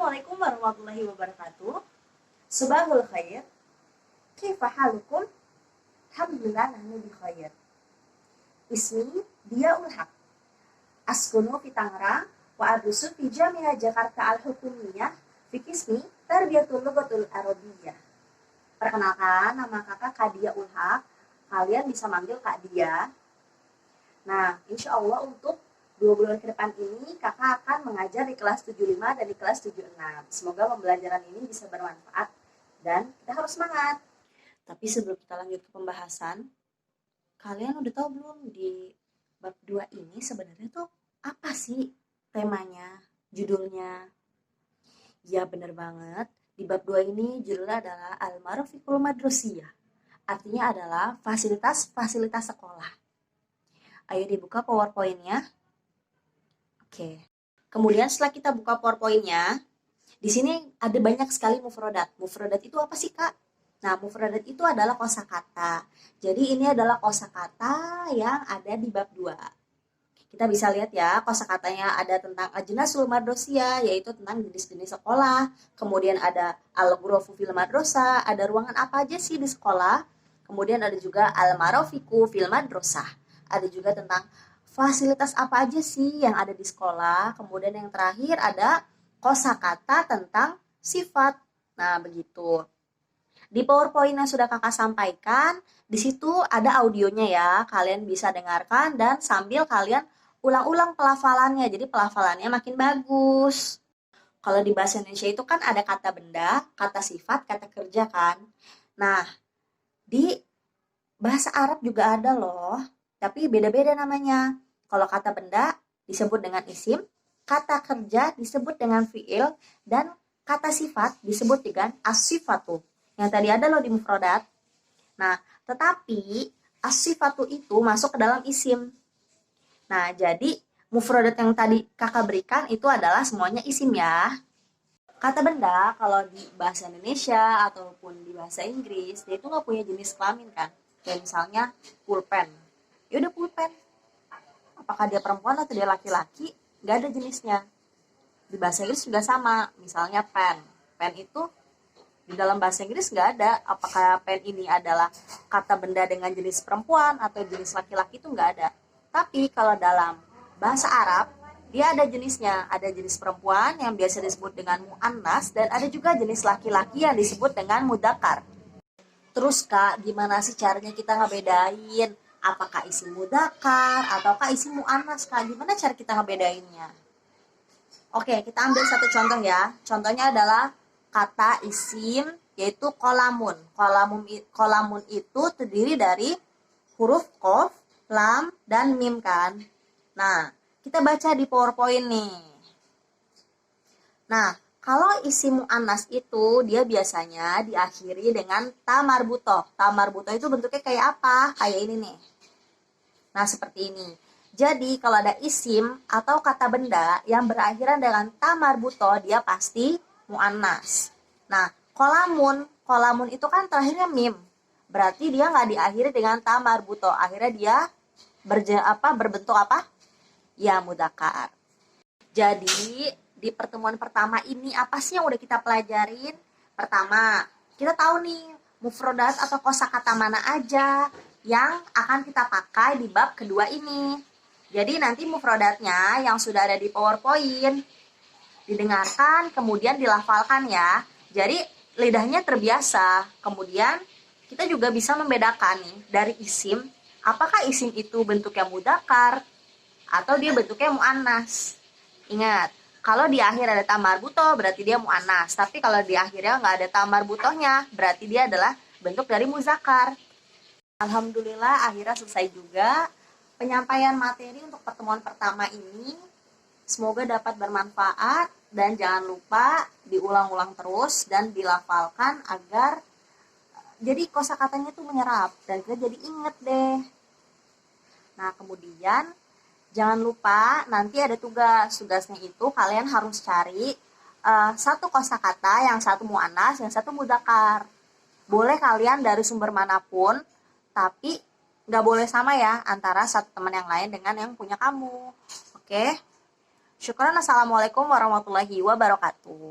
Assalamualaikum warahmatullahi wabarakatuh. Subahul khair. Kaifa halukum? Alhamdulillah nahnu bi khair. Ismi Diyaul Haq. Askunu fi Tangerang wa adrusu fi Jami'ah Jakarta Al-Hukumiyah fi qismi Tarbiyatul Lughatul Arabiyyah. Perkenalkan, nama kakak Diyaul Haq. Kalian bisa manggil Kak Dia. Nah, insya Allah untuk 2 bulan ke depan ini kakak akan mengajar di kelas 75 dan di kelas 76. Semoga pembelajaran ini bisa bermanfaat dan kita harus semangat. Tapi sebelum kita lanjut ke pembahasan, kalian udah tahu belum di bab 2 ini sebenarnya tuh apa sih temanya, judulnya? Ya bener banget, di bab 2 ini judulnya adalah Al-Marafiqul Madrasiyah. Artinya adalah fasilitas-fasilitas sekolah. Ayo dibuka PowerPoint-nya. Oke. Kemudian setelah kita buka PowerPoint-nya, di sini ada banyak sekali mufradat. Mufradat itu apa sih, Kak? Nah, mufradat itu adalah kosakata. Jadi ini adalah kosakata yang ada di bab 2. Kita bisa lihat ya, kosakatanya ada tentang ajnasul madrasiyah, yaitu tentang jenis-jenis sekolah. Kemudian ada al-ghurafu fil madrasah, ada ruangan apa aja sih di sekolah. Kemudian ada juga al-marafiqu fil madrasah. Ada juga tentang fasilitas apa aja sih yang ada di sekolah. Kemudian yang terakhir ada kosakata tentang sifat. Nah, begitu. Di PowerPoint yang sudah kakak sampaikan, di situ ada audionya ya. Kalian bisa dengarkan dan sambil kalian ulang-ulang pelafalannya. Jadi pelafalannya makin bagus. Kalau di bahasa Indonesia itu kan ada kata benda, kata sifat, kata kerja kan. Nah, di bahasa Arab juga ada loh. Tapi beda-beda namanya. Kalau kata benda disebut dengan isim, kata kerja disebut dengan fi'il, dan kata sifat disebut dengan as-sifatu. Yang tadi ada loh di mufradat. Nah, tetapi as-sifatu itu masuk ke dalam isim. Nah, jadi mufradat yang tadi kakak berikan itu adalah semuanya isim ya. Kata benda kalau di bahasa Indonesia ataupun di bahasa Inggris, dia itu nggak punya jenis kelamin kan. Kayak misalnya pulpen. Ya udah pulpen. Apakah dia perempuan atau dia laki-laki? Nggak ada jenisnya. Di bahasa Inggris juga sama. Misalnya pen. Pen itu di dalam bahasa Inggris nggak ada. Apakah pen ini adalah kata benda dengan jenis perempuan atau jenis laki-laki, itu nggak ada. Tapi kalau dalam bahasa Arab, dia ada jenisnya. Ada jenis perempuan yang biasa disebut dengan mu'annas, dan ada juga jenis laki-laki yang disebut dengan mudakar. Terus Kak, gimana sih caranya kita ngebedain apakah isim mudakar ataukah isim mu'annas, Kak? Gimana cara kita ngebedainnya? Oke, kita ambil satu contoh ya. Contohnya adalah kata isim, yaitu kolamun. Kolamun itu terdiri dari huruf qaf, lam, dan mim kan. Nah, kita baca di PowerPoint nih. Nah, kalau isim mu'annas itu dia biasanya diakhiri dengan ta marbutoh. Ta marbutoh itu bentuknya kayak apa? Kayak ini nih. Nah, seperti ini. Jadi, kalau ada isim atau kata benda yang berakhiran dengan ta marbutoh, dia pasti mu'annas. Nah, kolamun itu kan terakhirnya mim. Berarti dia nggak diakhiri dengan ta marbutoh. Akhirnya dia berbentuk apa? Ya, mudakar. Jadi, di pertemuan pertama ini apa sih yang udah kita pelajarin? Pertama, kita tahu nih mufradat atau kosakata mana aja yang akan kita pakai di bab kedua ini. Jadi nanti mufradatnya yang sudah ada di PowerPoint didengarkan, kemudian dilafalkan ya. Jadi lidahnya terbiasa. Kemudian kita juga bisa membedakan nih dari isim, apakah isim itu bentuknya mudakar atau dia bentuknya mu'annas. Ingat, kalau di akhir ada ta marbutoh berarti dia mu'annas. Tapi kalau di akhirnya nggak ada ta marbutohnya, berarti dia adalah bentuk dari muzakkar. Alhamdulillah akhirnya selesai juga penyampaian materi untuk pertemuan pertama ini. Semoga dapat bermanfaat dan jangan lupa diulang-ulang terus dan dilafalkan agar jadi kosakatanya tuh menyerap dan kita jadi inget deh. Nah, kemudian jangan lupa nanti ada tugasnya itu kalian harus cari satu kosakata, yang satu mu'annas, yang satu mudakar. Boleh kalian dari sumber manapun, tapi nggak boleh sama ya antara satu teman yang lain dengan yang punya kamu. Oke? Syukran. Assalamualaikum warahmatullahi wabarakatuh.